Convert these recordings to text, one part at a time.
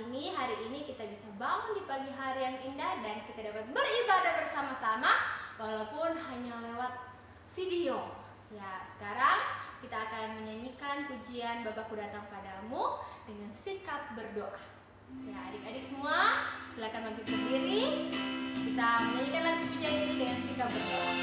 ini, hari ini kita bisa bangun di pagi hari yang indah dan kita dapat beribadah bersama-sama walaupun hanya lewat video. Ya, sekarang kita akan menyanyikan pujian Bapakku Datang Padamu dengan sikap berdoa. Ya, adik-adik semua, silakan bangkit berdiri. Kita menyanyikan lagu pujian ini dengan sikap berdoa.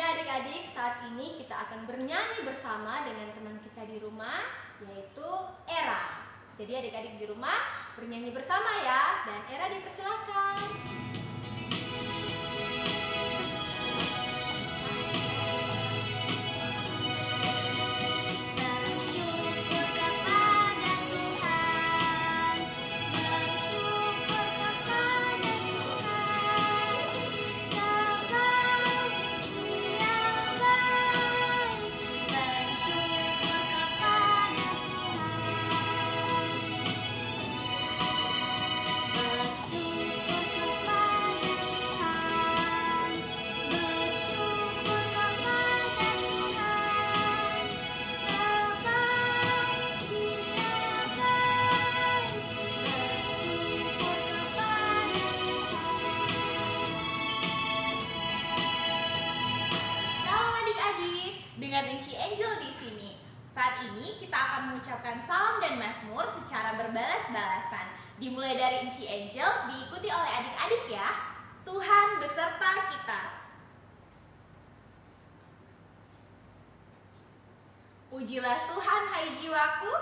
Adik-adik, saat ini kita akan bernyanyi bersama dengan teman kita di rumah, yaitu Era. Jadi adik-adik di rumah bernyanyi bersama ya, dan Era dipersilakan. Dengan Enci Angel di sini. Saat ini kita akan mengucapkan salam dan mazmur secara berbalas-balasan. Dimulai dari Enci Angel, diikuti oleh adik-adik ya. Tuhan beserta kita. Pujilah Tuhan hai jiwaku.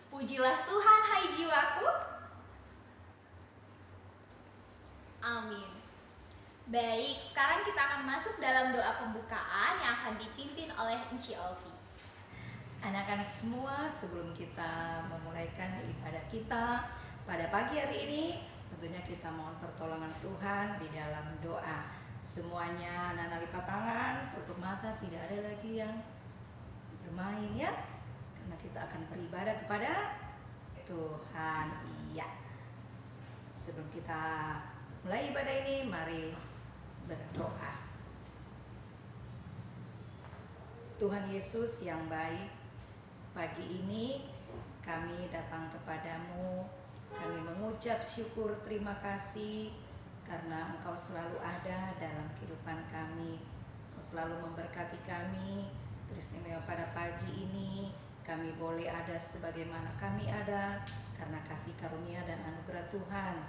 Pujilah Tuhan hai jiwaku. Amin. Baik, sekarang kita akan masuk dalam doa pembukaan yang akan dipimpin oleh Enci Olvi. Anak-anak semua, sebelum kita memulaikan ibadah kita pada pagi hari ini, tentunya kita mohon pertolongan Tuhan di dalam doa. Semuanya anak-anak lipat tangan, tutup mata, tidak ada lagi yang bermain ya. Karena kita akan beribadah kepada Tuhan. Iya. Sebelum kita mulai ibadah ini, mari berdoa. Tuhan Yesus yang baik, pagi ini kami datang kepadamu. Kami mengucap syukur terima kasih karena Engkau selalu ada dalam kehidupan kami. Engkau selalu memberkati kami. Teristimewa pada pagi ini kami boleh ada sebagaimana kami ada karena kasih karunia dan anugerah Tuhan.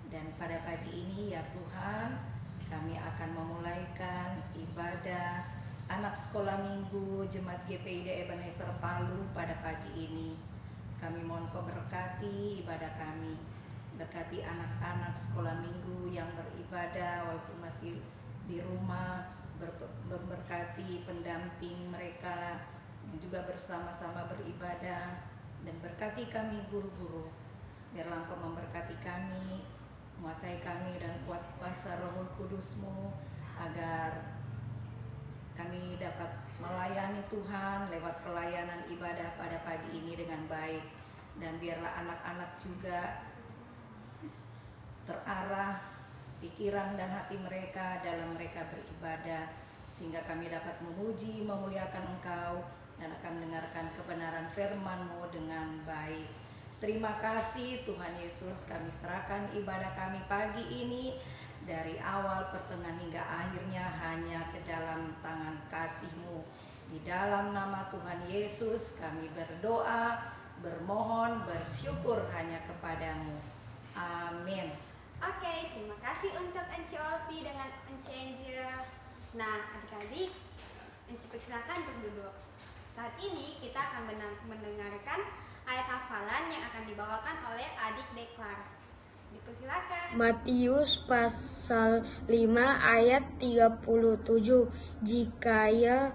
Dan pada pagi ini ya Tuhan, kami akan memulaikan ibadah anak sekolah minggu Jemaat GPID Ebenezer Palu pada pagi ini. Kami mohon Kau berkati ibadah kami, berkati anak-anak sekolah minggu yang beribadah walaupun masih di rumah, berkati pendamping mereka yang juga bersama-sama beribadah, dan berkati kami guru-guru. Biarlah Engkau memberkati kami, menguasai kami dan kuat kuasa Roh Kudus-Mu agar kami dapat melayani Tuhan lewat pelayanan ibadah pada pagi ini dengan baik. Dan biarlah anak-anak juga terarah pikiran dan hati mereka dalam mereka beribadah, sehingga kami dapat memuji, memuliakan Engkau dan akan mendengarkan kebenaran firman-Mu dengan baik. Terima kasih Tuhan Yesus, kami serahkan ibadah kami pagi ini dari awal, pertengahan hingga akhirnya hanya ke dalam tangan kasih-Mu. Di dalam nama Tuhan Yesus kami berdoa, bermohon, bersyukur hanya kepadamu. Amin. Oke, terima kasih untuk Enci Olvi dengan Enci Angel. Nah, adik-adik, Enci persilakan untuk duduk. Saat ini kita akan mendengarkan ayat hafalan yang akan dibawakan oleh adik Deklar. Dipersilakan. Matius pasal 5 ayat 37. Jika ya,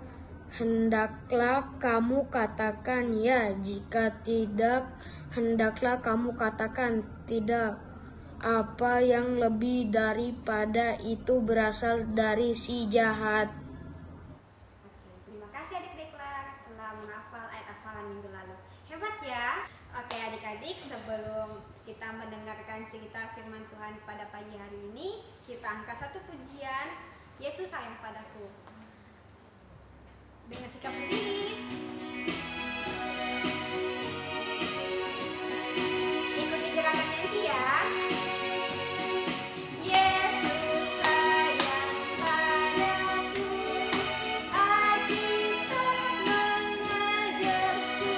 hendaklah kamu katakan ya, jika tidak, hendaklah kamu katakan tidak. Apa yang lebih daripada itu berasal dari si jahat. Oke, terima kasih adik Deklar telah menghafal ayat hafalan minggu lalu. Hebat ya. Oke adik-adik, sebelum kita mendengarkan cerita firman Tuhan pada pagi hari ini, kita angkat satu pujian, Yesus sayang padaku. Dengan sikap berdiri, ikuti gerakan nyanyi ya. Yesus sayang padaku, Alkitab mengajarku,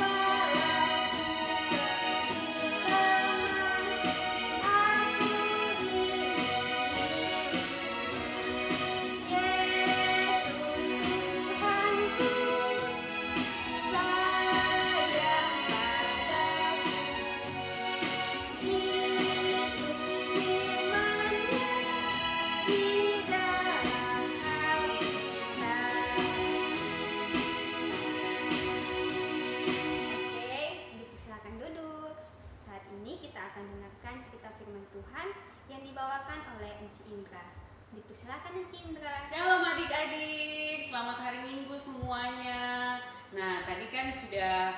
walau ku pergi lama, aku Yesus Tuhanku, sayang padaku. Itu firman-Nya di dalam Alkitab. Oke, dipersilakan duduk. Saat ini kita akan dengarkan cerita firman Tuhan yang dibawakan oleh Enci Indra. Dipersilakan Enci Indra. Shalom adik-adik, selamat hari Minggu semuanya. Nah, tadi kan sudah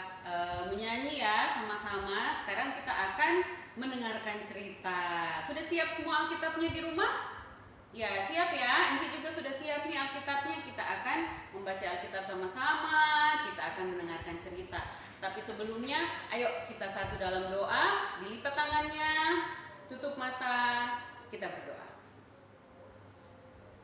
menyanyi ya sama-sama. Sekarang kita akan mendengarkan cerita. Sudah siap semua Alkitabnya di rumah? Ya, siap ya. Enci juga sudah siap nih Alkitabnya. Kita akan membaca Alkitab sama-sama. Kita akan mendengarkan cerita. Tapi sebelumnya, ayo kita satu dalam doa. Dilipat tangannya, tutup mata, kita berdoa.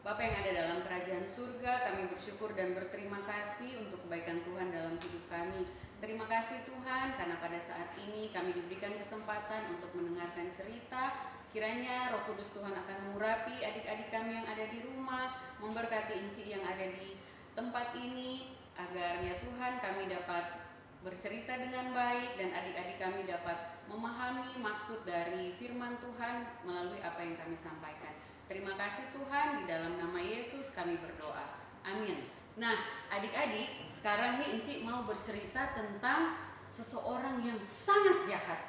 Bapa yang ada dalam kerajaan surga, kami bersyukur dan berterima kasih untuk kebaikan Tuhan dalam hidup kami. Terima kasih Tuhan, karena pada saat ini kami diberikan kesempatan untuk mendengarkan cerita. Kiranya Roh Kudus Tuhan akan mengurapi adik-adik kami yang ada di rumah, memberkati Enci yang ada di tempat ini, agar ya Tuhan kami dapat bercerita dengan baik dan adik-adik kami dapat memahami maksud dari firman Tuhan melalui apa yang kami sampaikan. Terima kasih Tuhan, di dalam nama Yesus kami berdoa. Amin. Nah, adik-adik, sekarang nih Enci mau bercerita tentang seseorang yang sangat jahat.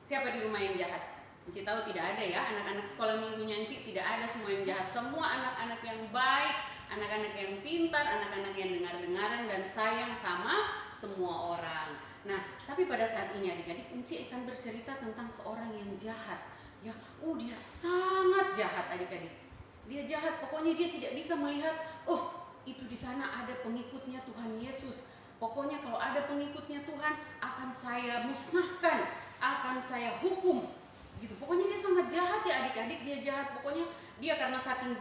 Siapa di rumah yang jahat? Enci tahu tidak ada ya, anak-anak sekolah minggunya Enci tidak ada semua yang jahat. Semua anak-anak yang baik, anak-anak yang pintar, anak-anak yang dengar-dengaran dan sayang sama semua orang. Nah, tapi pada saat ini adik-adik, Enci akan bercerita tentang seorang yang jahat. Ya, dia sangat jahat adik-adik. Dia jahat, pokoknya dia tidak bisa melihat, itu di sana ada pengikutnya Tuhan Yesus. Pokoknya kalau ada pengikutnya Tuhan, akan saya musnahkan, akan saya hukum. Gitu. Pokoknya dia sangat jahat ya adik-adik, dia jahat. Pokoknya dia karena saking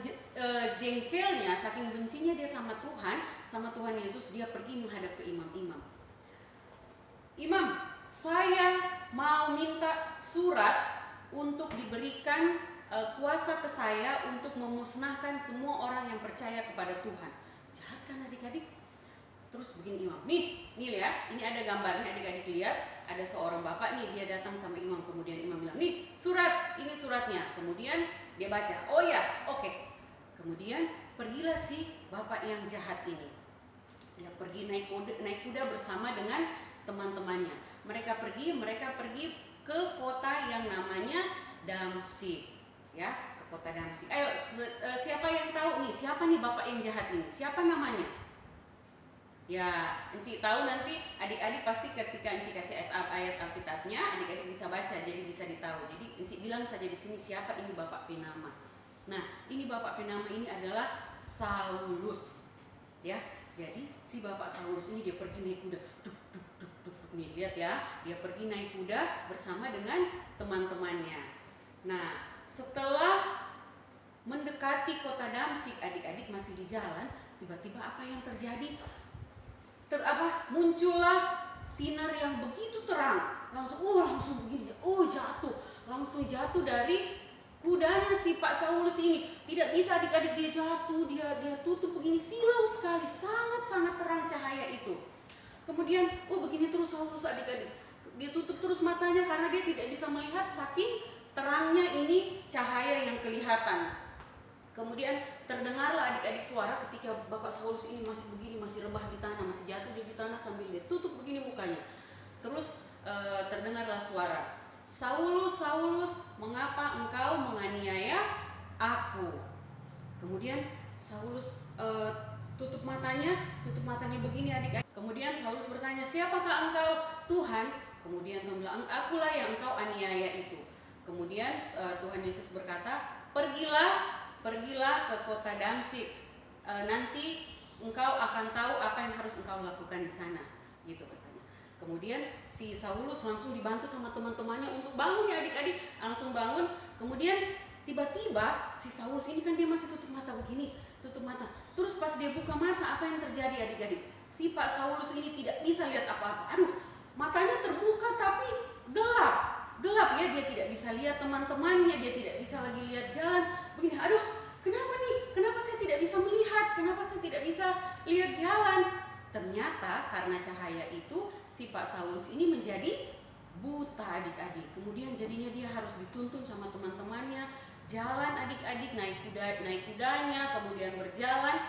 jengkelnya, saking bencinya dia sama Tuhan Yesus, dia pergi menghadap ke imam-imam. Imam, saya mau minta surat untuk diberikan kuasa ke saya untuk memusnahkan semua orang yang percaya kepada Tuhan. Jahat kan adik-adik? Terus begini imam, nih lihat, ini ada gambarnya adik-adik lihat. Ada seorang bapak nih, dia datang sama imam, kemudian imam bilang, nih surat, ini suratnya. Kemudian dia baca, oh ya, oke. Kemudian pergilah si bapak yang jahat ini. Dia pergi naik kuda bersama dengan teman-temannya. Mereka pergi ke kota yang namanya Damsyik, ya, ke kota Damsyik. Ayo, siapa yang tahu nih, siapa nih bapak yang jahat ini? Siapa namanya? Ya, Enci tahu nanti adik-adik pasti ketika Enci kasih ayat Alkitabnya, adik-adik bisa baca, jadi bisa ditahu. Jadi Enci bilang saja di sini siapa ini bapak penama. Nah, ini bapak penama ini adalah Saulus, ya. Jadi si bapak Saulus ini dia pergi naik kuda, duk, Nih lihat ya, dia pergi naik kuda bersama dengan teman-temannya. Nah, setelah mendekati kota Damsyik, adik-adik masih di jalan, tiba-tiba apa yang terjadi? Muncullah sinar yang begitu terang. Langsung begini, langsung jatuh dari kudanya si Pak Saulus ini. Tidak bisa adik-adik dia jatuh, dia tutup begini, silau sekali, sangat-sangat terang cahaya itu. Kemudian, begini terus Saulus adik-adik. Dia tutup terus matanya karena dia tidak bisa melihat saking terangnya ini cahaya yang kelihatan. Kemudian terdengarlah adik-adik suara ketika Bapak Saulus ini masih begini, masih rebah di tanah, masih jatuh dia di tanah sambil dia tutup begini mukanya. Terus terdengarlah suara, "Saulus, Saulus, mengapa engkau menganiaya aku?" Kemudian Saulus tutup matanya begini adik-adik. Kemudian Saulus bertanya, "Siapakah engkau, Tuhan?" Kemudian Tuhan bilang, "Akulah yang engkau aniaya itu." Kemudian Tuhan Yesus berkata, Pergilah ke kota Damsyik, nanti engkau akan tahu apa yang harus engkau lakukan di sana, gitu katanya. Kemudian si Saulus langsung dibantu sama teman-temannya untuk bangun ya adik-adik, langsung bangun. Kemudian tiba-tiba si Saulus ini kan dia masih tutup mata begini, Terus pas dia buka mata, apa yang terjadi adik-adik? Si Pak Saulus ini tidak bisa lihat apa-apa. Matanya terbuka tapi gelap ya, dia tidak bisa lihat teman-temannya, dia tidak bisa lagi lihat jalan. Begini, kenapa nih? Kenapa saya tidak bisa melihat? Kenapa saya tidak bisa lihat jalan? Ternyata karena cahaya itu si Pak Saulus ini menjadi buta adik-adik. Kemudian jadinya dia harus dituntun sama teman-temannya, jalan adik-adik, naik kudanya, kemudian berjalan,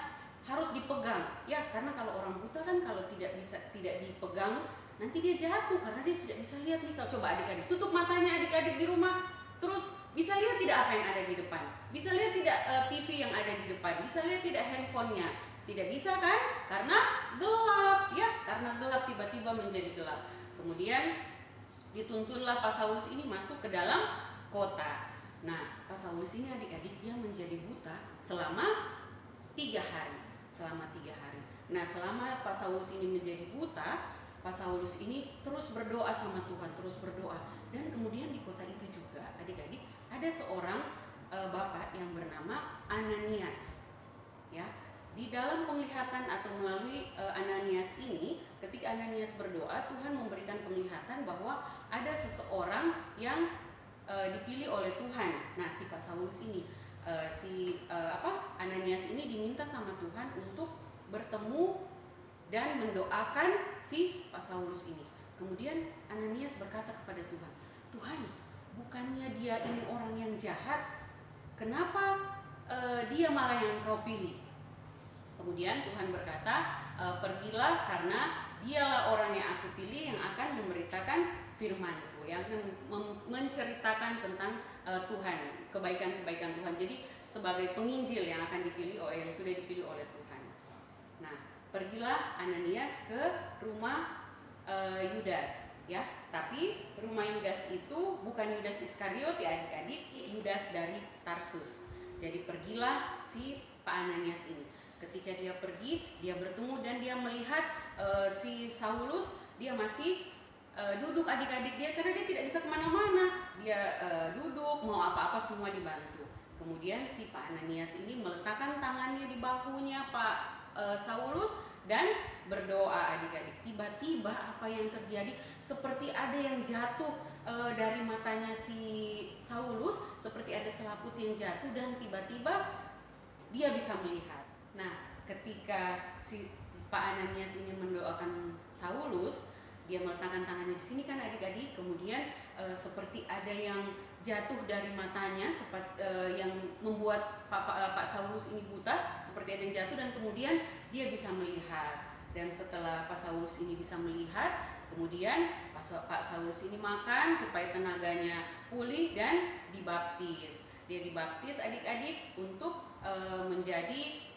harus dipegang. Ya, karena kalau orang buta kan kalau tidak dipegang nanti dia jatuh karena dia tidak bisa lihat nih. Coba adik-adik tutup matanya adik-adik di rumah, terus bisa lihat tidak apa yang ada di depan, bisa lihat tidak TV yang ada di depan, bisa lihat tidak handphonenya. Tidak bisa kan? Karena gelap ya, karena gelap tiba-tiba menjadi gelap. Kemudian dituntunlah Pak Saulus ini masuk ke dalam kota. Nah, Pak Saulus ini adik-adik dia menjadi buta selama 3 hari. Nah, selama Pak Saulus ini menjadi buta, Pak Saulus ini terus berdoa sama Tuhan, terus berdoa. Dan kemudian di kota itu juga adik-adik ada seorang bapak yang bernama Ananias. Ya, di dalam penglihatan atau melalui Ananias ini, ketika Ananias berdoa, Tuhan memberikan penglihatan bahwa ada seseorang yang dipilih oleh Tuhan. Nah, si Pak Saulus ini, Ananias ini diminta sama Tuhan untuk bertemu dan mendoakan si Pak Saulus ini. Kemudian Ananias berkata kepada Tuhan, "Tuhan, bukannya dia ini orang yang jahat? Kenapa dia malah yang Engkau pilih?" Kemudian Tuhan berkata, "Pergilah karena dialah orang yang aku pilih yang akan memberitakan firman-Ku, yang akan menceritakan tentang Tuhan, kebaikan-kebaikan Tuhan." Jadi sebagai penginjil yang akan dipilih yang sudah dipilih oleh Tuhan. Nah, pergilah Ananias ke rumah Yudas, ya. Tapi rumah Yudas itu bukan Yudas Iskariot ya adik-adik, Yudas dari Tarsus. Jadi pergilah si Pak Ananias ini. Ketika dia pergi, dia bertemu dan dia melihat si Saulus, dia masih duduk adik-adik dia karena dia tidak bisa kemana-mana. Dia duduk, mau apa-apa semua dibantu. Kemudian si Pak Ananias ini meletakkan tangannya di bahunya Pak Saulus dan berdoa adik-adik. Tiba-tiba apa yang terjadi? Seperti ada yang jatuh dari matanya si Saulus, seperti ada selaput yang jatuh dan tiba-tiba dia bisa melihat. Nah, ketika si Pak Ananias ini mendoakan Saulus, dia meletakkan tangannya di sini kan adik-adik, kemudian seperti ada yang jatuh dari matanya, yang membuat Pak Saulus ini buta, seperti ada yang jatuh dan kemudian dia bisa melihat. Dan setelah Pak Saulus ini bisa melihat, kemudian Pak Saulus ini makan supaya tenaganya pulih dan dibaptis. Dia dibaptis adik-adik untuk menjadi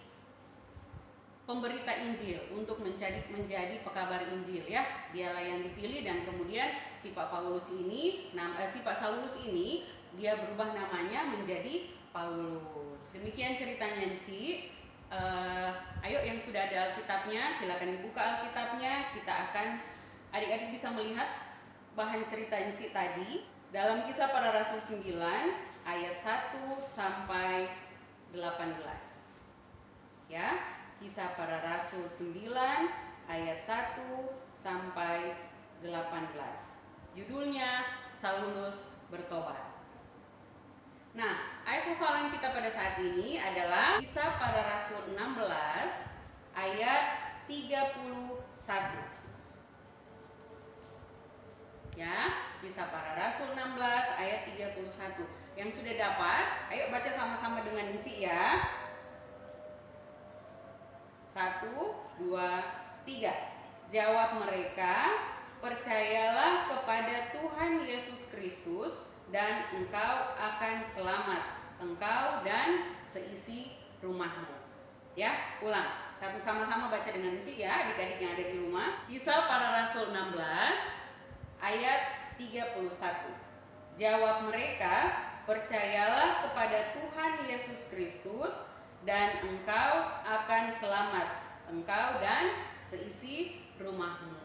pemberita Injil, untuk menjadi pekabar Injil ya. Dialah yang dipilih dan kemudian si Pak Saulus ini dia berubah namanya menjadi Paulus. Demikian ceritanya Ci. Ayo yang sudah ada Alkitabnya silakan dibuka Alkitabnya, kita akan Adik-adik bisa melihat bahan cerita Enci tadi dalam Kisah Para Rasul 9 ayat 1 sampai 18. Ya, Kisah Para Rasul 9 ayat 1 sampai 18. Judulnya Saulus bertobat. Nah, ayat hafalan kita pada saat ini adalah Kisah Para Rasul 16 ayat 31. Ya, Kisah Para Rasul 16 ayat 31. Yang sudah dapat, ayo baca sama-sama dengan Enci ya. 1, 2, 3. Jawab mereka, percayalah kepada Tuhan Yesus Kristus dan engkau akan selamat, engkau dan seisi rumahmu. Ya, ulang. Satu sama-sama baca dengan Enci ya, adik-adik yang ada di rumah. Kisah Para Rasul 16 ayat 31. Jawab mereka, percayalah kepada Tuhan Yesus Kristus dan engkau akan selamat, engkau dan seisi rumahmu.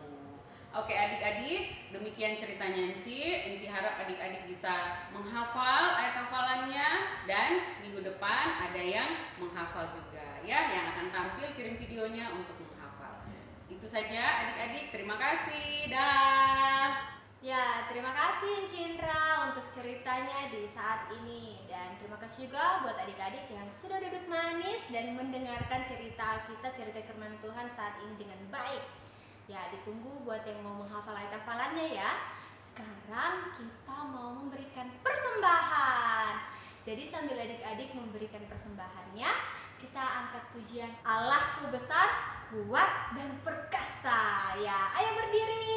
Oke adik-adik, demikian ceritanya Enci harap adik-adik bisa menghafal ayat hafalannya, dan minggu depan ada yang menghafal juga ya, yang akan tampil kirim videonya untuk menghafal. Itu saja adik-adik, terima kasih, dah. Ya, terima kasih Enci Indra untuk ceritanya di saat ini. Dan terima kasih juga buat adik-adik yang sudah duduk manis dan mendengarkan cerita Alkitab, cerita firman Tuhan saat ini dengan baik. Ya, ditunggu buat yang mau menghafal ayat hafalannya ya. Sekarang kita mau memberikan persembahan. Jadi sambil adik-adik memberikan persembahannya, kita angkat pujian Allahku besar, kuat dan perkasa. Ya, ayo berdiri.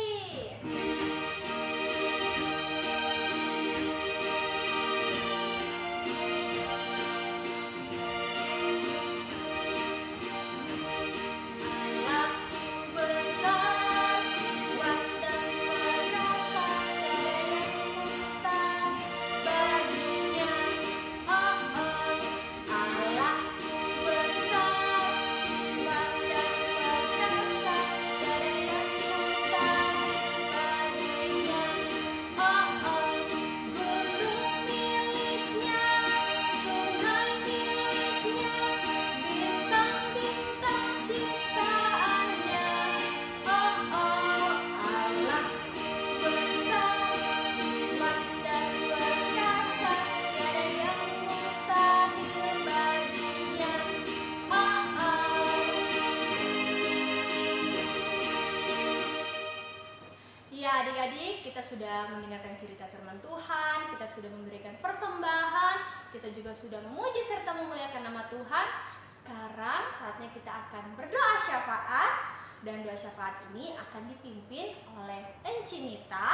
Adik-adik, kita sudah mendengarkan cerita firman Tuhan, kita sudah memberikan persembahan, kita juga sudah memuji serta memuliakan nama Tuhan. Sekarang saatnya kita akan berdoa syafaat, dan doa syafaat ini akan dipimpin oleh Enci Nita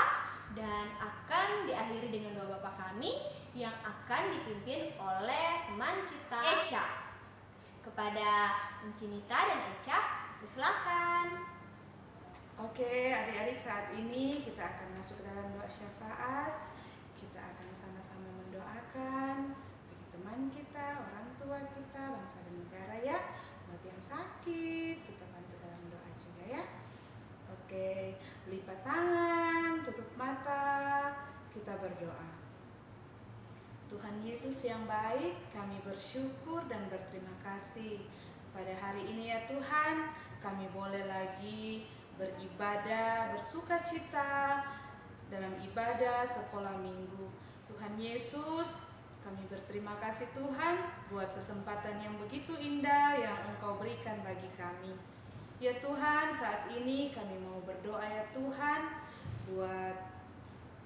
dan akan diakhiri dengan doa Bapa kami yang akan dipimpin oleh teman kita Echa. Kepada Enci Nita dan Echa, silakan. Oke, adik-adik, saat ini kita akan masuk ke dalam doa syafaat. Kita akan sama-sama mendoakan bagi teman kita, orang tua kita, bangsa dan negara ya. Buat yang sakit, kita bantu dalam doa juga ya. Oke, lipat tangan, tutup mata, kita berdoa. Tuhan Yesus yang baik, kami bersyukur dan berterima kasih pada hari ini ya Tuhan. Kami boleh lagi beribadah, bersukacita dalam ibadah sekolah minggu. Tuhan Yesus, kami berterima kasih Tuhan buat kesempatan yang begitu indah yang Engkau berikan bagi kami. Ya Tuhan, saat ini kami mau berdoa ya Tuhan buat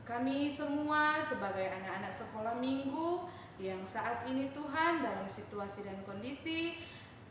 kami semua sebagai anak-anak sekolah minggu yang saat ini Tuhan dalam situasi dan kondisi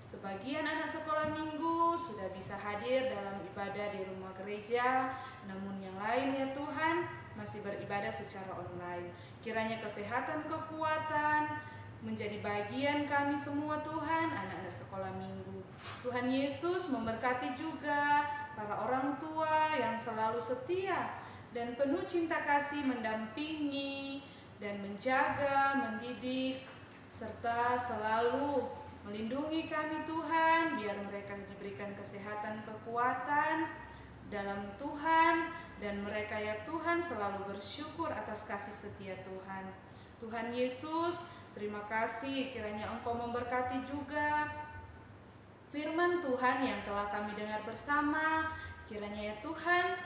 sebagian anak sekolah minggu sudah bisa hadir dalam ibadah di rumah gereja, namun yang lain ya Tuhan masih beribadah secara online. Kiranya kesehatan, kekuatan menjadi bagian kami semua Tuhan, anak-anak sekolah minggu. Tuhan Yesus memberkati juga para orang tua yang selalu setia dan penuh cinta kasih mendampingi dan menjaga, mendidik, serta selalu melindungi kami Tuhan, biar mereka diberikan kesehatan, kekuatan, dalam Tuhan, dan mereka ya Tuhan selalu bersyukur atas kasih setia Tuhan. Tuhan Yesus, terima kasih kiranya Engkau memberkati juga firman Tuhan yang telah kami dengar bersama. Kiranya ya Tuhan,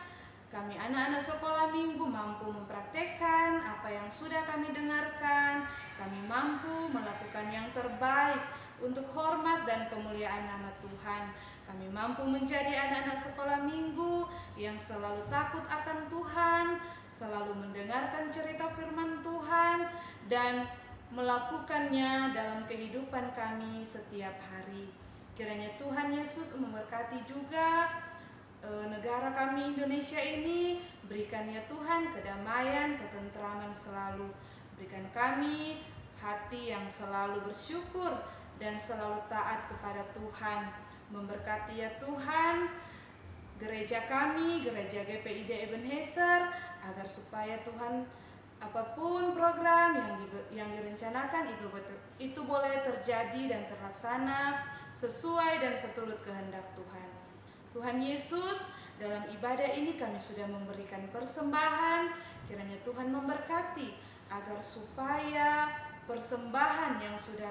kami anak-anak sekolah minggu mampu mempraktekkan apa yang sudah kami dengarkan. Kami mampu melakukan yang terbaik untuk hormat dan kemuliaan nama Tuhan. Kami mampu menjadi anak-anak sekolah minggu yang selalu takut akan Tuhan, selalu mendengarkan cerita firman Tuhan, dan melakukannya dalam kehidupan kami setiap hari. Kiranya Tuhan Yesus memberkati juga negara kami Indonesia ini. Berikan ya Tuhan kedamaian, ketentraman selalu. Berikan kami hati yang selalu bersyukur dan selalu taat kepada Tuhan. Memberkati ya Tuhan gereja kami, gereja GPID Ebenezer, agar supaya Tuhan apapun program yang direncanakan itu boleh terjadi dan terlaksana sesuai dan seturut kehendak Tuhan. Tuhan Yesus, dalam ibadah ini kami sudah memberikan persembahan. Kiranya Tuhan memberkati agar supaya persembahan yang sudah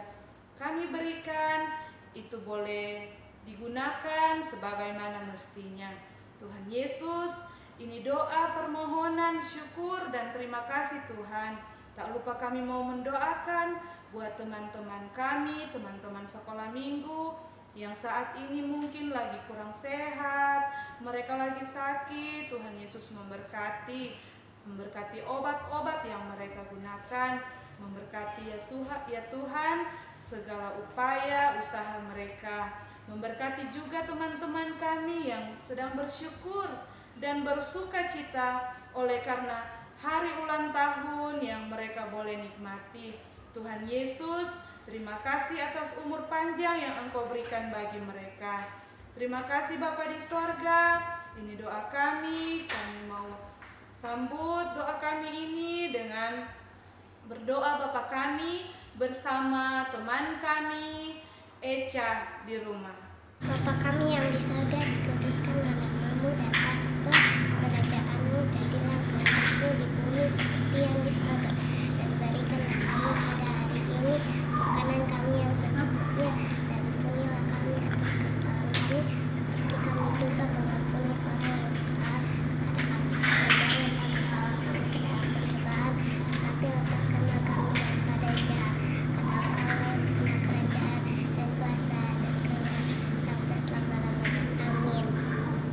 kami berikan itu boleh digunakan sebagaimana mestinya. Tuhan Yesus, ini doa permohonan syukur dan terima kasih Tuhan. Tak lupa kami mau mendoakan buat teman-teman kami, teman-teman sekolah minggu yang saat ini mungkin lagi kurang sehat, mereka lagi sakit. Tuhan Yesus memberkati obat-obat yang mereka gunakan, memberkati ya Tuhan segala upaya usaha mereka. Memberkati juga teman-teman kami yang sedang bersyukur dan bersuka cita oleh karena hari ulang tahun yang mereka boleh nikmati. Tuhan Yesus, terima kasih atas umur panjang yang Engkau berikan bagi mereka. Terima kasih Bapa di sorga. Ini doa kami mau sambut doa kami ini dengan berdoa Bapa kami bersama teman kami Echa di rumah. Bapa kami yang di surga, dikuduskanlah namamu, datanglah kerajaanmu, jadilah kehendakmu di bumi seperti yang di surga. Dan berikanlah kami pada hari ini makanan kami yang secukupnya, dan ampunilah kami atas kesalahan kami, seperti kami juga mengampuni orang yang bersalah kepada kami. Dan jangan kami ke dalam pencobaan, tetapi lepaskanlah kami daripada yang jahat. Karena Engkau punya kerajaan dan kuasa dan kemuliaan sampai selama-lamanya. Amin.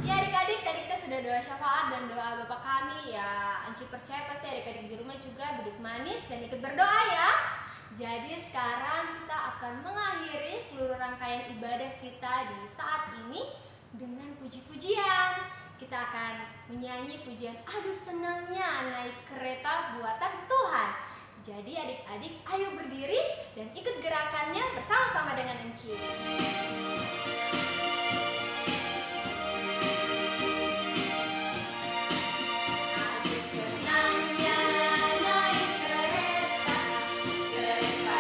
Ya adik-adik, tadi kita sudah doa syafaat dan doa Bapak kami ya. Anci percaya pasti adik-adik di rumah juga duduk manis dan ikut berdoa ya. Jadi sekarang kita akan mengakhiri seluruh rangkaian ibadah kita di saat ini dengan puji-pujian. Kita akan menyanyi pujian Aduh Senangnya Naik Kereta Buatan Tuhan. Jadi adik-adik ayo berdiri dan ikut gerakannya bersama-sama dengan Enci. Aduh senangnya naik kereta, kereta